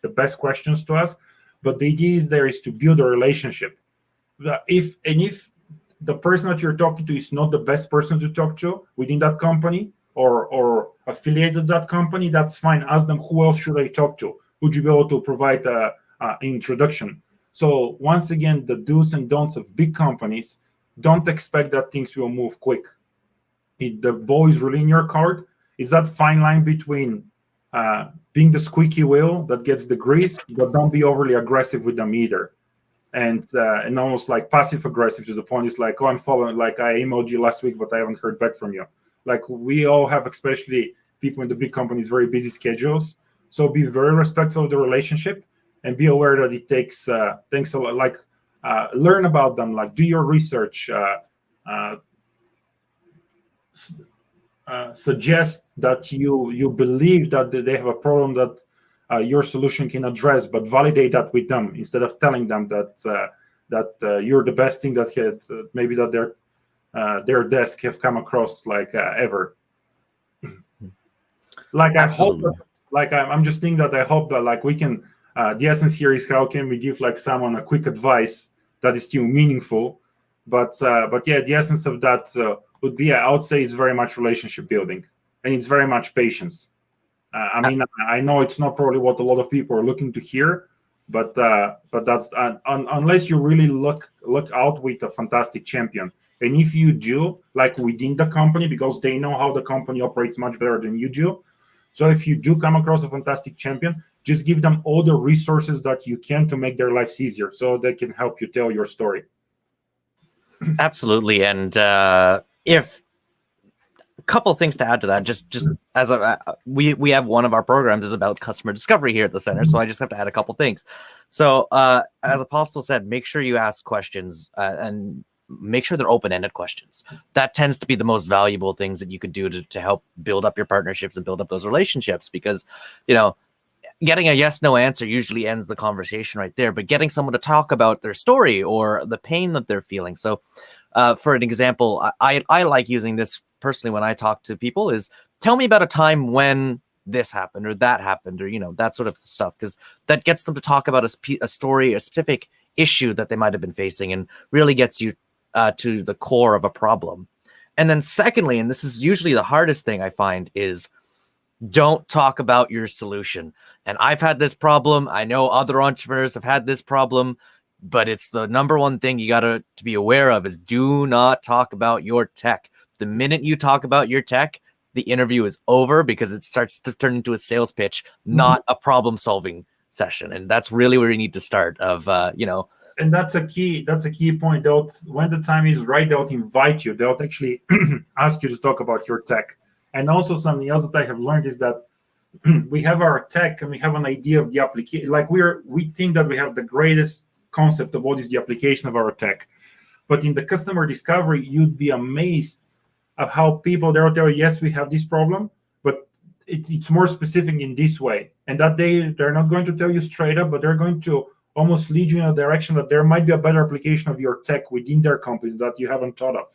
the best questions to ask. But the idea is to build a relationship. If the person that you're talking to is not the best person to talk to within that company or affiliated to that company, that's fine. Ask them, who else should I talk to? Would you be able to provide an introduction? So once again, the do's and don'ts of big companies, don't expect that things will move quick. The ball is really in your court. It's that fine line between being the squeaky wheel that gets the grease, but don't be overly aggressive with them either. And almost like passive aggressive to the point it's like, oh, I'm following, like I emailed you last week, but I haven't heard back from you. Like we all have, especially people in the big companies, very busy schedules. So be very respectful of the relationship and be aware that it takes a lot, like learn about them, like do your research, suggest that you believe that they have a problem that your solution can address, but validate that with them instead of telling them that you're the best thing that had maybe that their desk have come across like ever. Like I hope, like I'm just thinking that I hope that like we can. The essence here is how can we give like someone a quick advice that is still meaningful, but yeah, the essence of that would be, I would say, is very much relationship building, and it's very much patience. I mean, I know it's not probably what a lot of people are looking to hear, but that's unless you really look out with a fantastic champion, and if you do, like within the company, because they know how the company operates much better than you do. So if you do come across a fantastic champion, just give them all the resources that you can to make their lives easier, so they can help you tell your story. Absolutely, and if a couple of things to add to that, just as we have one of our programs is about customer discovery here at the center, so I just have to add a couple things. So as Apostle said, make sure you ask questions and make sure they're open-ended questions. That tends to be the most valuable things that you can do to help build up your partnerships and build up those relationships, because getting a yes/no answer usually ends the conversation right there, but getting someone to talk about their story or the pain that they're feeling. So for an example, I like using this personally when I talk to people is, tell me about a time when this happened or that happened, or that sort of stuff, because that gets them to talk about a story, a specific issue that they might have been facing, and really gets you to the core of a problem. And then secondly, and this is usually the hardest thing I find, is don't talk about your solution. And I've had this problem. I know other entrepreneurs have had this problem, but it's the number one thing you got to be aware of is do not talk about your tech. The minute you talk about your tech, the interview is over, because it starts to turn into a sales pitch, not a problem solving session. And that's really where you need to start And that's a key point. When the time is right, they'll invite you. They'll actually ask you to talk about your tech. And also something else that I have learned is that we have our tech and we have an idea of the application. Like we think that we have the greatest concept of what is the application of our tech. But in the customer discovery, you'd be amazed of how people, they'll tell you, yes, we have this problem, but it's more specific in this way. And that they're not going to tell you straight up, but they're going to almost lead you in a direction that there might be a better application of your tech within their company that you haven't thought of.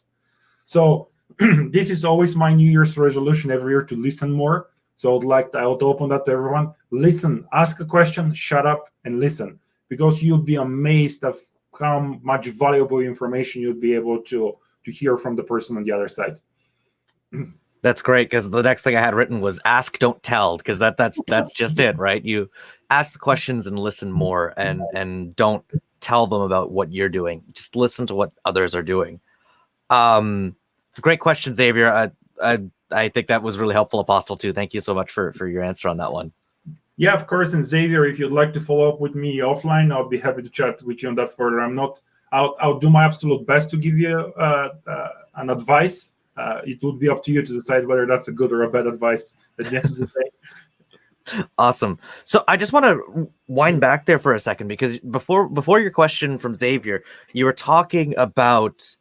So this is always my New Year's resolution every year, to listen more. So I would open that to everyone. Listen, ask a question, shut up and listen, because you'll be amazed of how much valuable information you'll be able to hear from the person on the other side. That's great, because the next thing I had written was ask, don't tell, because that's just it, right? You ask the questions and listen more, and don't tell them about what you're doing. Just listen to what others are doing. Great question, Xavier. I think that was really helpful, Apostle, too. Thank you so much for your answer on that one. Yeah, of course. And Xavier, if you'd like to follow up with me offline, I'll be happy to chat with you on that further. I'll do my absolute best to give you an advice. It would be up to you to decide whether that's a good or a bad advice at the end of the day. Awesome. So I just want to wind back there for a second, because before your question from Xavier, you were talking about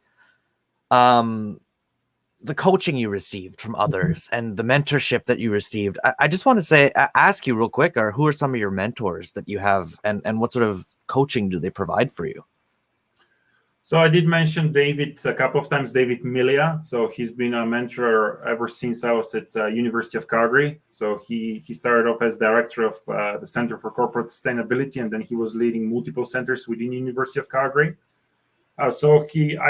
the coaching you received from others and the mentorship that you received. I just want to ask you real quick, who are some of your mentors that you have, and what sort of coaching do they provide for you? So I did mention David a couple of times, David Milia. So he's been a mentor ever since I was at University of Calgary. So he started off as director of the Center for Corporate Sustainability, and then he was leading multiple centers within University of Calgary. I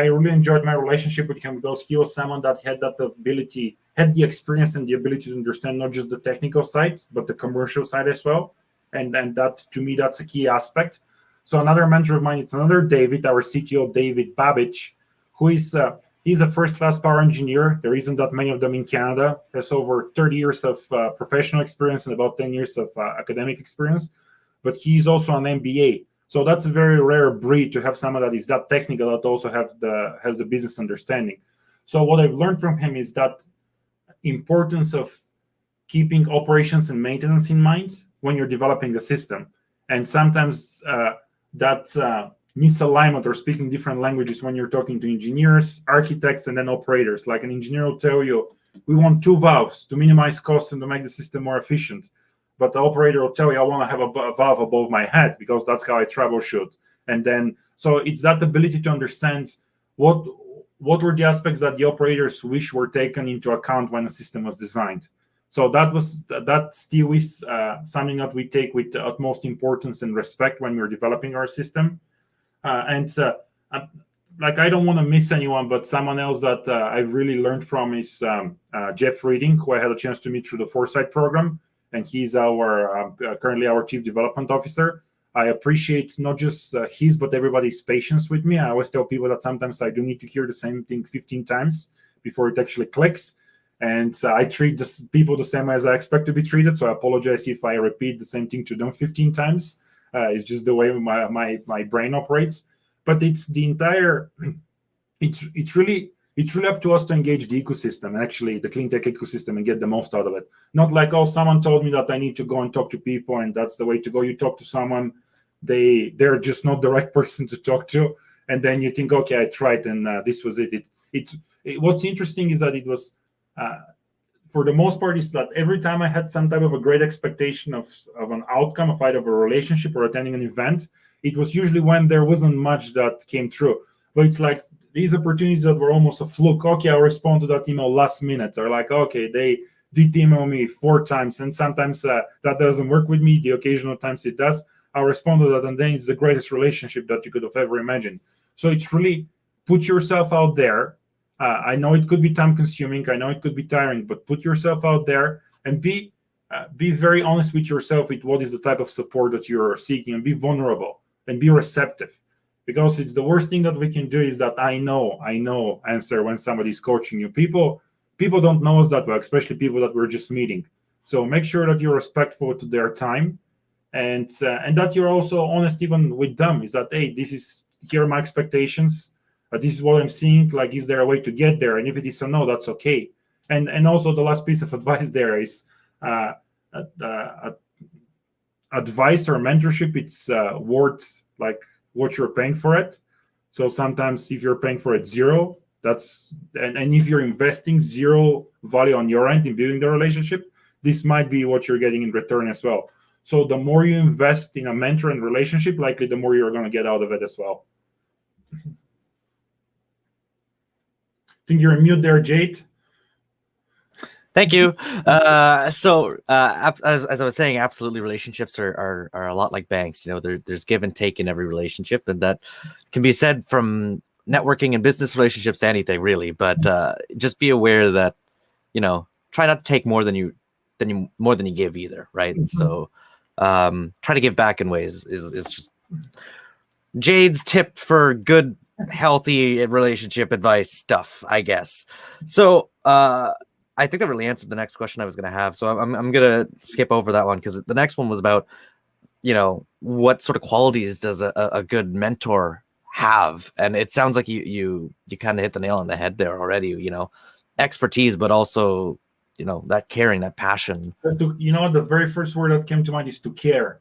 really enjoyed my relationship with him, because he was someone that had the experience and the ability to understand not just the technical side, but the commercial side as well. And that, to me, that's a key aspect. So another mentor of mine, it's another David, our CTO, David Babich, who is he's a first-class power engineer. There isn't that many of them in Canada. Has over 30 years of professional experience and about 10 years of academic experience. But he's also an MBA. So that's a very rare breed to have someone that is that technical that also has the business understanding. So what I've learned from him is that importance of keeping operations and maintenance in mind when you're developing a system. And sometimes that misalignment or speaking different languages when you're talking to engineers, architects, and then operators. Like an engineer will tell you, we want 2 valves to minimize cost and to make the system more efficient. But the operator will tell you, I want to have a valve above my head because that's how I troubleshoot. And then, so it's that ability to understand what were the aspects that the operators wish were taken into account when the system was designed. So that still is something that we take with the utmost importance and respect when we're developing our system. Like, I don't want to miss anyone, but someone else that I really learned from is Jeff Reading, who I had a chance to meet through the Foresight program, and he's currently our Chief Development Officer. I appreciate not just his, but everybody's patience with me. I always tell people that sometimes I do need to hear the same thing 15 times before it actually clicks. And I treat people the same as I expect to be treated. So I apologize if I repeat the same thing to them 15 times. It's just the way my brain operates. But it's the entire. It's really up to us to engage the ecosystem, actually the clean tech ecosystem, and get the most out of it. Not like, oh, someone told me that I need to go and talk to people, and that's the way to go. You talk to someone, they're just not the right person to talk to, and then you think, okay, I tried, and this was it. What's interesting is that it was. For the most part, is that every time I had some type of a great expectation of an outcome of either a relationship or attending an event, it was usually when there wasn't much that came true. But it's like these opportunities that were almost a fluke. Okay, I'll respond to that email last minute. Or like, okay, they did email me 4 times, and sometimes that doesn't work with me. The occasional times it does. I'll respond to that, and then it's the greatest relationship that you could have ever imagined. So it's really put yourself out there. I know it could be time consuming. I know it could be tiring, but put yourself out there and be very honest with yourself with what is the type of support that you're seeking, and be vulnerable and be receptive, because it's the worst thing that we can do is that I know answer when somebody's coaching you. People don't know us that well, especially people that we're just meeting. So make sure that you're respectful to their time, and that you're also honest even with them. Is that, hey, here are my expectations. This is what I'm seeing. Like, is there a way to get there? And if it is a no, that's okay. And also the last piece of advice there is advice or mentorship. It's worth like what you're paying for it. So sometimes if you're paying for it 0, and if you're investing 0 value on your end in building the relationship, this might be what you're getting in return as well. So the more you invest in a mentor and relationship, likely the more you're going to get out of it as well. I think you're on mute there, Jade. Thank you. As I was saying, absolutely, relationships are a lot like banks. You know, there's give and take in every relationship, and that can be said from networking and business relationships to anything, really. But just be aware that, you know, try not to take more than you give either, right? Mm-hmm. So try to give back in ways is just Jade's tip for good, healthy relationship advice stuff, I guess. So I think that really answered the next question I was going to have. So I'm going to skip over that one because the next one was about, what sort of qualities does a good mentor have? And it sounds like you kind of hit the nail on the head there already, expertise, but also, that caring, that passion. The very first word that came to mind is to care.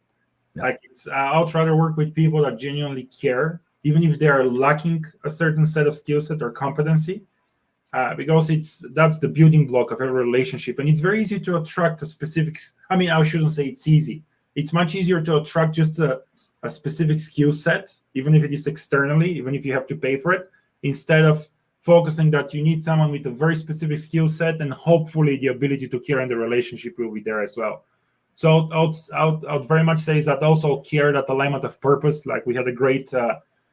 Yeah. Like I'll try to work with people that genuinely care, even if they are lacking a certain set of skill set or competency. Because that's the building block of every relationship, and it's very easy to attract a specific. I mean, I shouldn't say it's easy. It's much easier to attract just a specific skill set, even if it is externally, even if you have to pay for it, instead of focusing that you need someone with a very specific skill set, and hopefully the ability to care in the relationship will be there as well. So I would very much say is that also care, that alignment of purpose. Like we had a great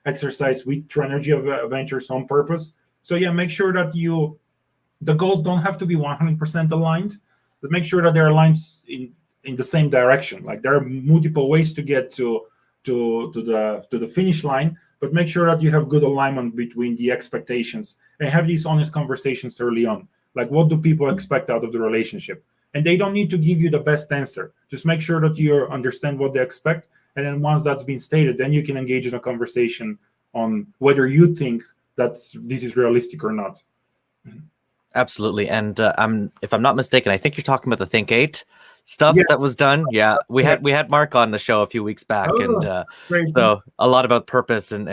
exercise with Energia Ventures on purpose. So yeah, make sure that the goals don't have to be 100% aligned, but make sure that they're aligned in the same direction. Like there are multiple ways to get to the finish line, but make sure that you have good alignment between the expectations and have these honest conversations early on. Like, what do people expect out of the relationship? And they don't need to give you the best answer. Just make sure that you understand what they expect. And then once that's been stated, then you can engage in a conversation on whether you think that this is realistic or not. Absolutely. And if I'm not mistaken, I think you're talking about the Think 8 stuff that was done. Yeah, we had Mark on the show a few weeks back, and so a lot about purpose and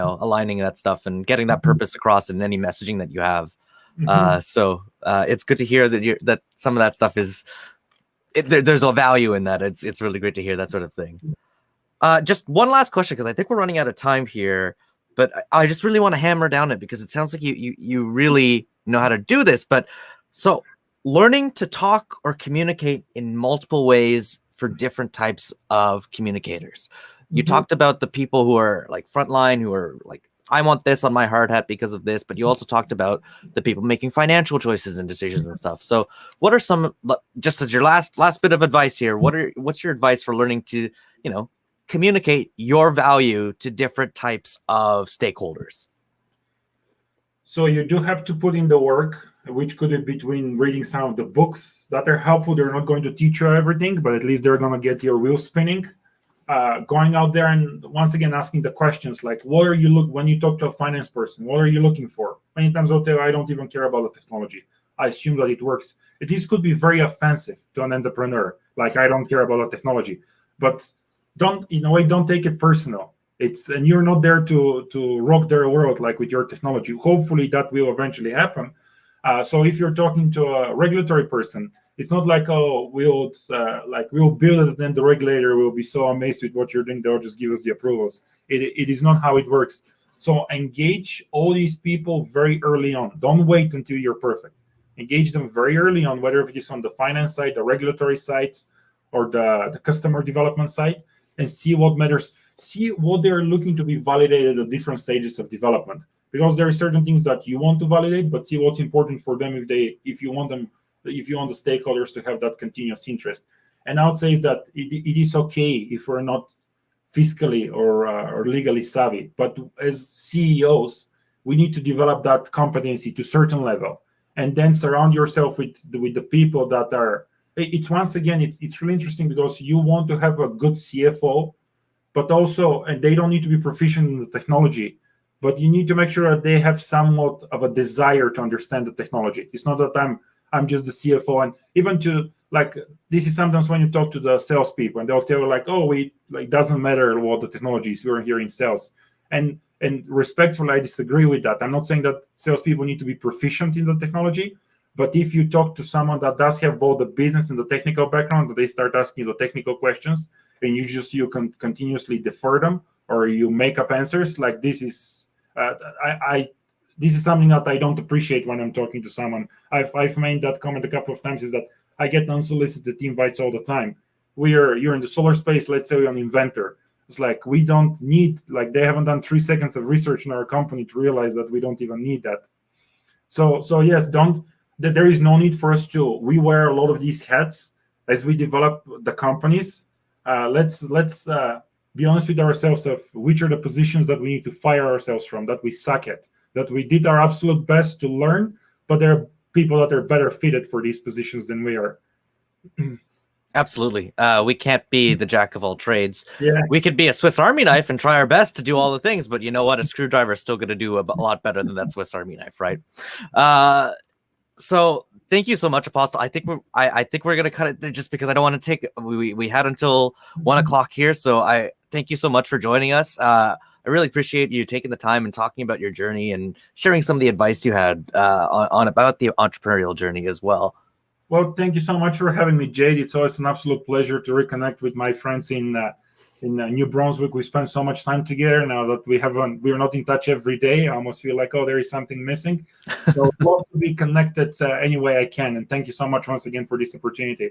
aligning that stuff and getting that purpose across in any messaging that you have. So it's good to hear that some of that stuff there's a value in that. It's really great to hear that sort of thing. Just one last question, because I think we're running out of time here, but I just really want to hammer down it because it sounds like you really know how to do this. But so learning to talk or communicate in multiple ways for different types of communicators. You talked about the people who are like frontline, who are like, I want this on my hard hat because of this, but you also talked about the people making financial choices and decisions and stuff. So what are some, just as your last bit of advice here, what's your advice for learning to, communicate your value to different types of stakeholders? So you do have to put in the work, which could be between reading some of the books that are helpful. They're not going to teach you everything, but at least they're going to get your wheels spinning. Going out there and once again asking the questions like, what are you when you talk to a finance person, what are you looking for? Many times I'll tell you, I don't even care about the technology. I assume that it works. This could be very offensive to an entrepreneur. Like, I don't care about the technology, but don't take it personal. And you're not there to rock their world like with your technology. Hopefully that will eventually happen. So if you're talking to a regulatory person, it's not like, oh, we'll build it and then the regulator will be so amazed with what you're doing, they'll just give us the approvals. It is not how it works. So engage all these people very early on. Don't wait until you're perfect. Engage them very early on, whether it is on the finance side, the regulatory side, or the customer development side, and see what matters. See what they're looking to be validated at different stages of development. Because there are certain things that you want to validate, but see what's important for them if you want the stakeholders to have that continuous interest. And I would say is that it is okay if we're not fiscally or legally savvy, but as CEOs, we need to develop that competency to a certain level, and then surround yourself with the people that are. It's once again, it's really interesting because you want to have a good CFO, but also, and they don't need to be proficient in the technology, but you need to make sure that they have somewhat of a desire to understand the technology. It's not that I'm just the CFO, and even to this is sometimes when you talk to the salespeople and they'll tell you it doesn't matter what the technology is, we're here in sales. And respectfully, I disagree with that. I'm not saying that salespeople need to be proficient in the technology, but if you talk to someone that does have both the business and the technical background, that they start asking you the technical questions, and you can continuously defer them or you make up answers, like this is this is something that I don't appreciate when I'm talking to someone. I've made that comment a couple of times, is that I get unsolicited invites all the time. You're in the solar space, let's say you're an inventor. It's like, we don't need, they haven't done 3 seconds of research in our company to realize that we don't even need that. So yes, there is no need for us we wear a lot of these hats as we develop the companies. Let's be honest with ourselves of which are the positions that we need to fire ourselves from, that we suck at, that we did our absolute best to learn, but there are people that are better fitted for these positions than we are. Absolutely. We can't be the jack of all trades. Yeah. We could be a Swiss Army knife and try our best to do all the things, but you know what? A screwdriver is still going to do a lot better than that Swiss Army knife, right? So thank you so much, Apostle. I think we're going to cut it there just because I don't want to take. We had until 1 o'clock here, so I thank you so much for joining us. I really appreciate you taking the time and talking about your journey and sharing some of the advice you had on about the entrepreneurial journey as well. Well, thank you so much for having me, Jade. It's always an absolute pleasure to reconnect with my friends in New Brunswick. We spend so much time together now that we're not in touch every day. I almost feel like, there is something missing. So I'd love to be connected any way I can. And thank you so much once again for this opportunity.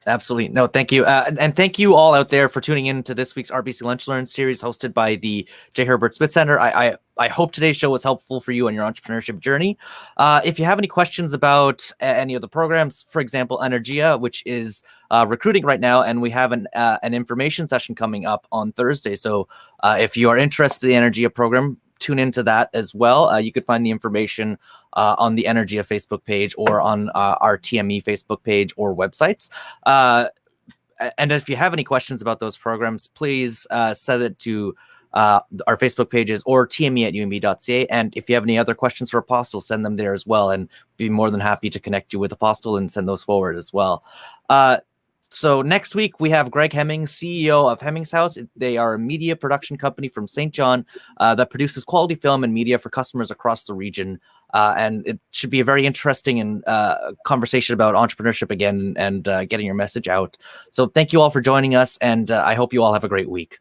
Absolutely. No, thank you. And thank you all out there for tuning in to this week's RBC Lunch Learn series hosted by the J. Herbert Smith Center. I hope today's show was helpful for you on your entrepreneurship journey. If you have any questions about any of the programs, for example, Energia, which is recruiting right now, and we have an information session coming up on Thursday. So if you are interested in the Energia program, tune into that as well. You could find the information on the Energia Facebook page or on our TME Facebook page or websites. And if you have any questions about those programs, please send it to our Facebook pages or tme@umb.ca. And if you have any other questions for Apostle, send them there as well, and be more than happy to connect you with Apostle and send those forward as well. So next week, we have Greg Hemmings, CEO of Hemmings House. They are a media production company from St. John that produces quality film and media for customers across the region. And it should be a very interesting and conversation about entrepreneurship again and getting your message out. So thank you all for joining us, and I hope you all have a great week.